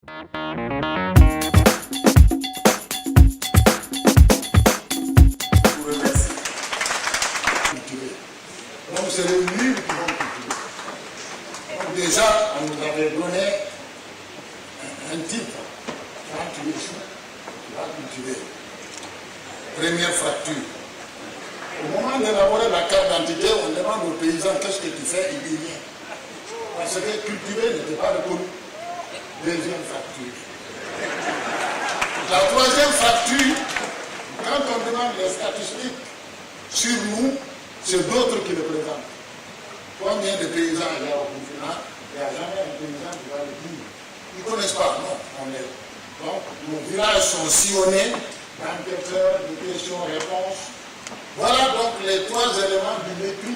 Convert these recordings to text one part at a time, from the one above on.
vous remercie. Donc c'est les murs qui vont cultiver. Donc déjà, on nous avait donné un titre. Quand tu es ici, tu vas cultiver. Première fracture. Au moment d'élaborer la carte d'identité, on demande aux paysans qu'est-ce que tu fais, il dit rien. Parce que cultiver n'était pas reconnu. Deuxième fracture. La troisième fracture, quand on demande les statistiques sur nous, c'est d'autres qui le présentent. Combien de paysans il y a au Burkina? Il n'y a jamais un paysan qui va le dire. Ils ne connaissent pas, non. Donc, nos villages sont sillonnés d'enquêteurs, de questions-réponses. Voilà donc les trois éléments du vécu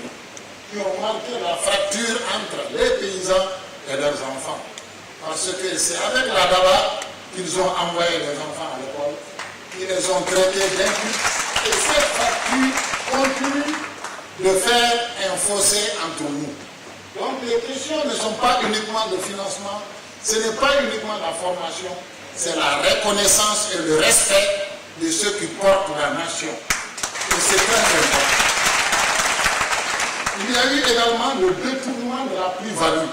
qui ont marqué la fracture entre les paysans et leurs enfants. Parce que c'est avec la DABA qu'ils ont envoyé les enfants à l'école, qu'ils les ont traités d'incultes. Et cette fracture continue de faire un fossé entre nous. Donc les questions ne sont pas uniquement de financement, ce n'est pas uniquement la formation, c'est la reconnaissance et le respect de ceux qui portent la nation. Et c'est très important. Il y a eu également le détournement de la plus-value.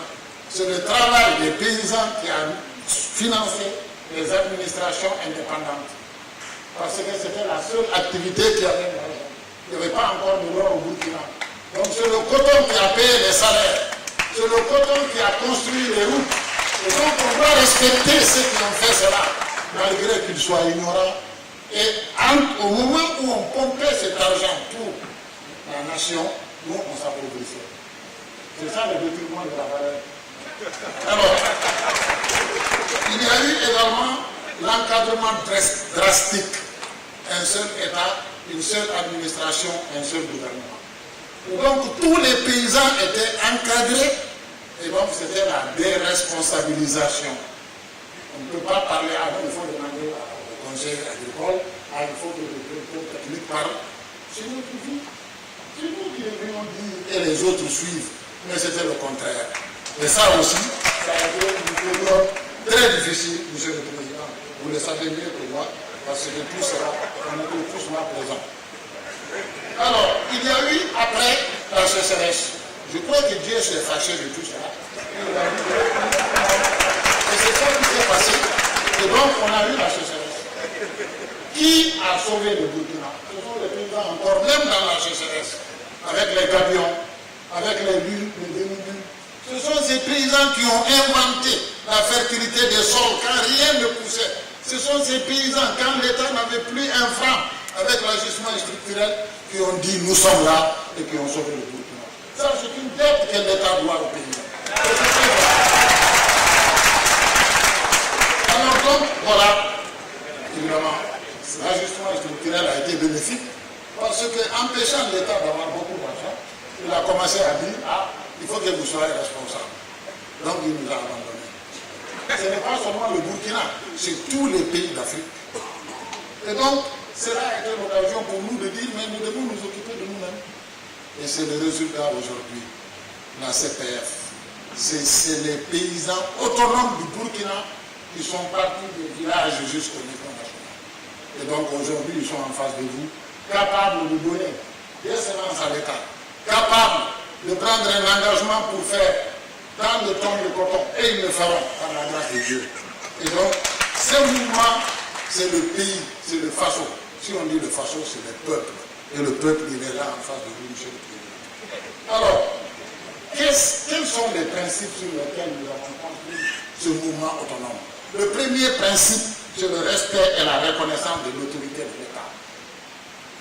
C'est le travail des paysans qui a financé les administrations indépendantes. Parce que c'était la seule activité qui avait de l'argent. Il n'y avait pas encore de l'or au Burkina. Donc c'est le coton qui a payé les salaires. C'est le coton qui a construit les routes. Et donc on doit respecter ceux qui ont fait cela, malgré qu'ils soient ignorants. Et au moment où on pompait cet argent pour la nation, nous on s'appauvrissait. C'est ça le détournement de la valeur. Alors, il y a eu également l'encadrement drastique. Un seul État, une seule administration, un seul gouvernement. Et donc tous les paysans étaient encadrés et donc c'était la déresponsabilisation. On ne peut pas parler avant, il faut demander au conseil agricole, il faut que le directeur technique parle. C'est nous qui vivons. C'est nous qui devons dire et les autres suivent. Mais c'était le contraire. Et ça aussi, ça a été une période très difficile, M. le Président. Vous le savez mieux que moi, parce que tout cela, on était tous là présents. Alors, il y a eu après la sécheresse. Je crois que Dieu s'est fâché de tout cela. Et c'est ça qui s'est passé. Et donc, on a eu la sécheresse. Qui a sauvé le Burkina? Ce sont les paysans encore, même dans la sécheresse, avec les gabions, avec les lunes, les demi-lunes. Ce sont ces paysans qui ont inventé la fertilité des sols quand rien ne poussait. Ce sont ces paysans, quand l'État n'avait plus un franc avec l'ajustement structurel, qui ont dit nous sommes là et qui ont sauvé le Burkina. Ça, c'est une dette que l'État doit au pays. Alors donc, voilà, évidemment, l'ajustement structurel a été bénéfique parce qu'empêchant l'État d'avoir beaucoup d'argent, il a commencé à dire, il faut que vous soyez responsable. Donc il nous a abandonnés. Ce n'est pas seulement le Burkina, c'est tous les pays d'Afrique. Et donc, cela a été l'occasion pour nous de dire, mais nous devons nous occuper de nous-mêmes. Et c'est le résultat aujourd'hui. La CPF, c'est les paysans autonomes du Burkina qui sont partis des villages jusqu'au niveau national. Et donc aujourd'hui, ils sont en face de vous, capables de donner des semences à l'État, capables de prendre un engagement pour faire tant de tonnes de coton. Et ils le feront par la grâce de Dieu. Et donc, ce mouvement, c'est le pays, c'est le Faso. Si on dit le Faso, c'est le peuple. Et le peuple, il est là en face de vous, monsieur le Président. Alors, quels sont les principes sur lesquels nous avons construit ce mouvement autonome? Le premier principe, c'est le respect et la reconnaissance de l'autorité de l'État.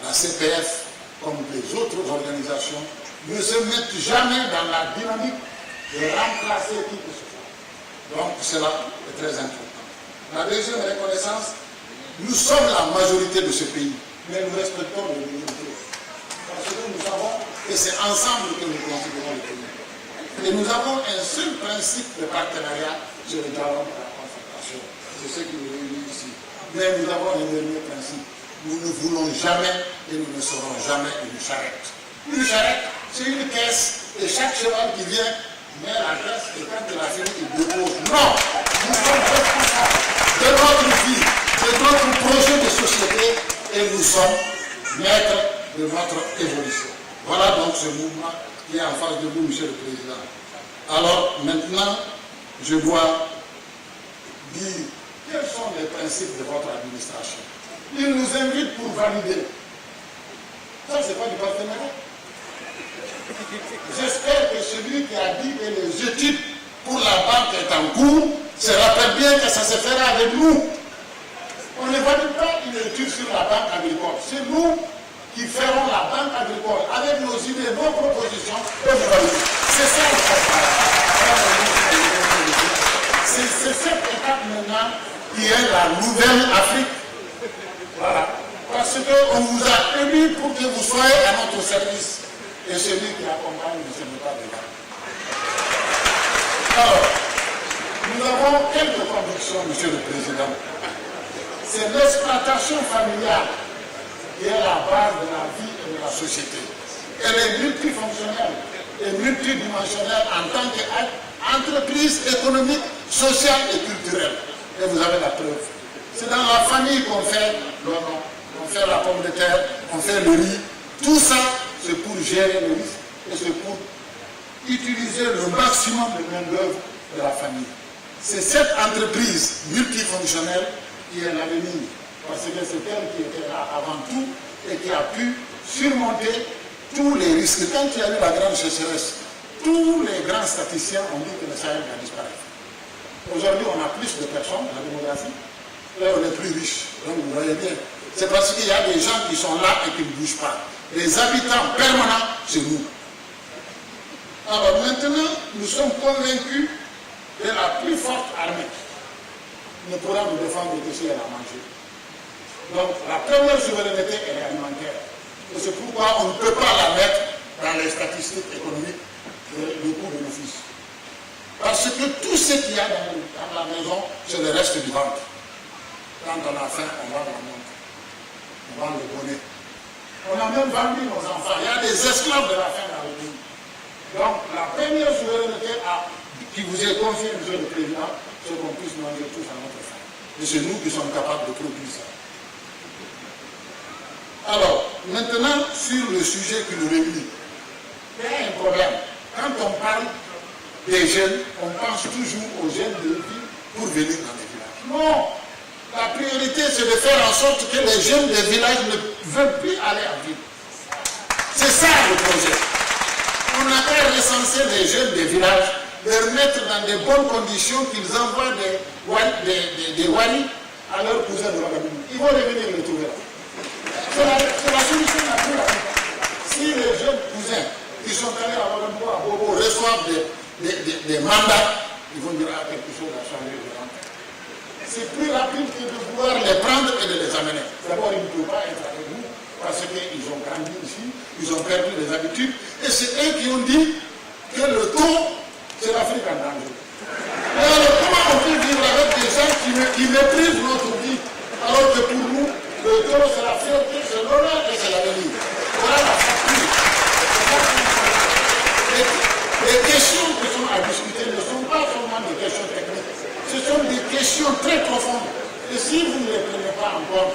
La CPF, comme les autres organisations, ne se mettent jamais dans la dynamique de remplacer qui que ce soit. Donc, cela est très important. La deuxième reconnaissance, nous sommes la majorité de ce pays, mais nous respectons les minorités. Parce que nous savons que c'est ensemble que nous considérons le pays. Et nous avons un seul principe de partenariat, c'est le dialogue de la concertation. C'est ce qui nous réunit ici. Mais nous avons un dernier principe. Nous ne voulons jamais et nous ne serons jamais une charrette. Une charrette, c'est une caisse et chaque cheval qui vient met la caisse et quand il a fini, il dépose. Non! Nous sommes responsables. sommes maîtres de notre évolution. Voilà donc ce mouvement qui est en face de vous, Monsieur le Président. Alors maintenant, je dois dire quels sont les principes de votre administration. Il nous invite pour valider. Ça, ce n'est pas du partenariat. J'espère que celui qui a dit que les études pour la banque est en cours se rappelle bien que ça se fera avec nous. On ne valide pas une étude sur la banque agricole. C'est nous qui ferons la banque agricole avec nos idées, nos propositions. C'est ça le partenariat. C'est cette étape maintenant qui est la nouvelle Afrique. Voilà. Parce qu'on vous a élu pour que vous soyez à notre service. Et celui qui accompagne ne se met pas devant. Alors, nous avons quelques convictions, Monsieur le Président. C'est l'exploitation familiale qui est la base de la vie et de la société. Elle est multifonctionnelle et multidimensionnelle en tant qu'entreprise économique, sociale et culturelle. Et vous avez la preuve. C'est dans la famille qu'on fait l'oignon, on fait la pomme de terre, on fait le riz. Tout ça, c'est pour gérer le risque et c'est pour utiliser le maximum de main-d'œuvre de la famille. C'est cette entreprise multifonctionnelle qui est l'avenir, parce que c'est elle qui était là avant tout et qui a pu surmonter tous les risques. Quand il y a eu la grande sécheresse, tous les grands statisticiens ont dit que le Sahel va disparaître. Aujourd'hui, on a plus de personnes dans la démographie, et on est plus riche. Donc vous voyez bien, c'est parce qu'il y a des gens qui sont là et qui ne bougent pas. Les habitants permanents, c'est nous. Alors maintenant, nous sommes convaincus que la plus forte armée ne pourra nous défendre que si elle a mangé. Donc la première souveraineté, elle est alimentaire. Et c'est pourquoi on ne peut pas la mettre dans les statistiques économiques du coût de nos fils. Parce que tout ce qu'il y a dans la maison, c'est le reste du ventre. Quand on a faim, on vend la montre. On vend le bonnet. On a même vendu nos enfants. Il y a des esclaves de la faim dans le pays. Donc la première souveraineté qui vous est confiée, Monsieur le Président, c'est qu'on puisse manger tous à notre faim. Et c'est nous qui sommes capables de produire ça. Alors, maintenant, sur le sujet qui nous réunit, il y a un problème. Quand on parle des jeunes, on pense toujours aux jeunes de ville pour venir dans les villages. Non! La priorité, c'est de faire en sorte que les jeunes des villages ne veulent plus aller en ville. C'est ça le projet. On a qu'à recenser les jeunes des villages, les mettre dans de bonnes conditions, qu'ils envoient des wali à leurs cousins de Ouagadougou. Ils vont revenir les trouver là. C'est la solution la plus rapide. Si les jeunes cousins qui sont allés à Ouagadougou, à Bobo, reçoivent des mandats, ils vont dire ah, quelque chose à changer de rentrer. C'est plus rapide que de vouloir les prendre et de les amener. D'abord, ils ne peuvent pas être avec nous parce qu'ils ont grandi ici, ils ont perdu des habitudes. Et c'est eux qui ont dit que le taux, c'est l'Afrique en danger. Alors, comment on peut vivre avec des gens qui méprisent notre vie alors que pour nous, le taux, c'est la fierté, c'est l'honneur et c'est l'avenir. Voilà la facture. Les questions qui sont à discuter ne sont pas seulement des questions techniques. Ce sont des questions très profondes. Et si vous ne les prenez pas en compte,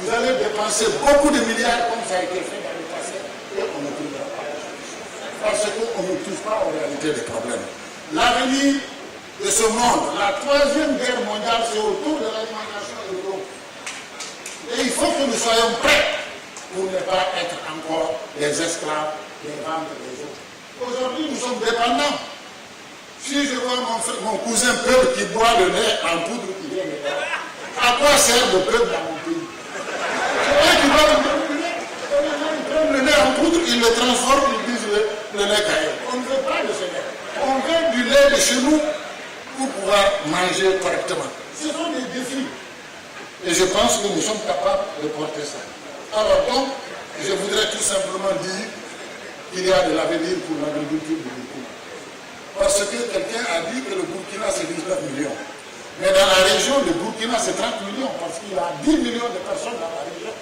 vous allez dépenser beaucoup de milliards comme ça a été fait dans le passé et on ne trouvera pas. Parce qu'on ne touche pas aux réalités des problèmes. L'avenir de ce monde, la troisième guerre mondiale, c'est autour de l'alimentation et de l'eau. Et il faut que nous soyons prêts pour ne pas être encore des esclaves des ventes des autres. Aujourd'hui, nous sommes dépendants. Si je vois mon cousin peuple qui boit le lait en poudre qui vient de là, à quoi sert le peuple dans mon pays? C'est eux qui boivent le lait. Ils prennent le lait en poudre, ils le transforment, ils disent le lait caillé. On ne veut pas de ce lait. On veut du lait de chez nous pour pouvoir manger correctement. Ce sont des défis. Et je pense que nous sommes capables de porter ça. Alors donc, je voudrais tout simplement dire qu'il y a de l'avenir pour l'agriculture du Burkina. Parce que quelqu'un a dit que le Burkina c'est 19 millions. Mais dans la région, le Burkina c'est 30 millions parce qu'il y a 10 millions de personnes dans la région.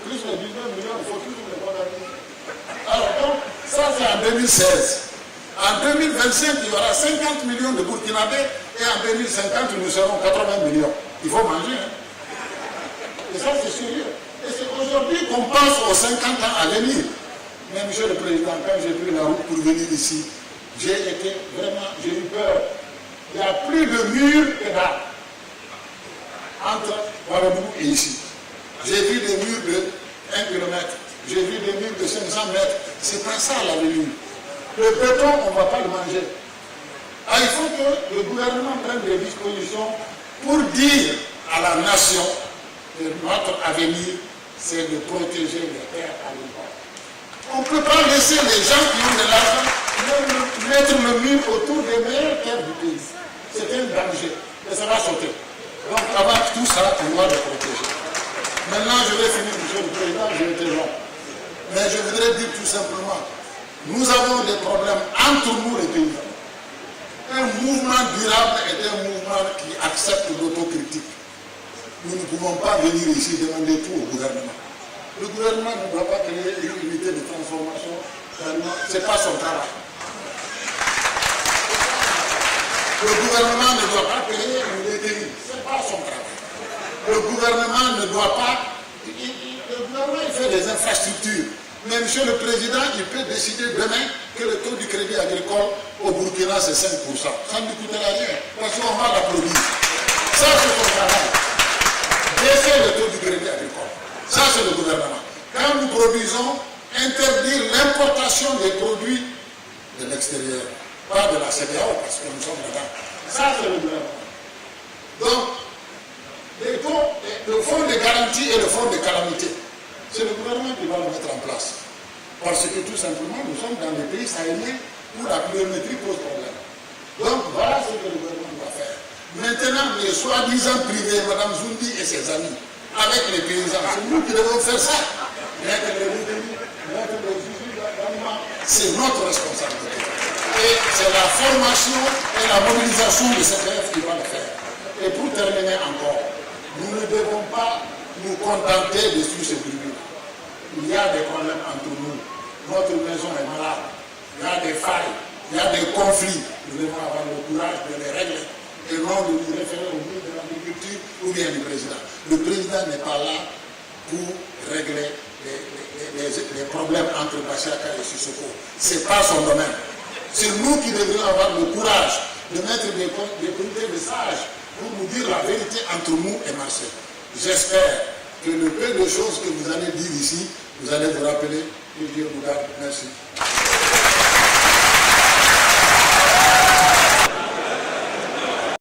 Plus de 19 millions, il faut toujours les organiser. Alors donc, ça c'est en 2016. En 2025, il y aura 50 millions de Burkinabés et en 2050, nous serons 80 millions. Il faut manger. Hein? Et ça c'est sérieux. Et c'est aujourd'hui qu'on pense aux 50 ans à venir. Mais Monsieur le Président, quand j'ai pris la route pour venir ici, j'ai eu peur. Il n'y a plus de mur que d'arbres entre Ouagadougou et ici. J'ai vu des murs de 1 km, j'ai vu des murs de 500 mètres. C'est pas ça l'avenir. Le béton, on ne va pas le manger. Ah, il faut que le gouvernement prenne des dispositions pour dire à la nation que notre avenir, c'est de protéger les terres agricoles. On ne peut pas laisser les gens qui ont de l'argent mettre le mur autour des meilleures terres du pays. C'est un danger. Et ça va sauter. Donc, avant tout ça, on doit le protéger. Maintenant, je vais finir, Monsieur le Président, j'ai été long. Mais je voudrais dire tout simplement, nous avons des problèmes entre nous les paysans. Un mouvement durable est un mouvement qui accepte l'autocritique. Nous ne pouvons pas venir ici demander tout au gouvernement. Le gouvernement ne doit pas créer une unité de transformation. Ce n'est pas son travail. Le gouvernement ne doit pas créer une unité. Ce n'est pas son travail. Le gouvernement ne doit pas... Le gouvernement il fait des infrastructures. Mais Monsieur le Président, il peut décider demain que le taux du crédit agricole au Burkina c'est 5%. Ça ne lui coûtera rien, parce qu'on va l'applaudir. Ça c'est son travail. Baisser le taux du crédit agricole. Ça c'est le gouvernement. Quand nous produisons, interdire l'importation des produits de l'extérieur. Pas de la CEDEAO, parce que nous sommes là-dedans. Ça c'est le gouvernement. Donc, le fonds de garantie et le fonds de calamité. C'est le gouvernement qui va le mettre en place. Parce que tout simplement, nous sommes dans des pays sahéliens où la pluviométrie pose problème. Donc voilà ce que le gouvernement doit faire. Maintenant, les soi-disant privés, Mme Zoundi et ses amis, avec les paysans, c'est nous qui devons faire ça. Mettre les revenus, mettre les usines d'aliments, c'est notre responsabilité. Et c'est la formation et la mobilisation de CPF qui va le faire. Et pour terminer encore, nous ne devons pas nous contenter de suivre ces bruits. Il y a des problèmes entre nous. Notre maison est malade. Il y a des failles. Il y a des conflits. Nous devons avoir le courage de les régler. Et non de nous référer au ministre de l'Agriculture ou bien du président. Le président n'est pas là pour régler les problèmes entre Bachaka et Sissoko. Ce n'est pas son domaine. C'est nous qui devrions avoir le courage de mettre des comités de sages pour nous dire la vérité entre nous et Marseille. J'espère que le peu de choses que vous allez dire ici, vous allez vous rappeler que Dieu vous garde. Merci.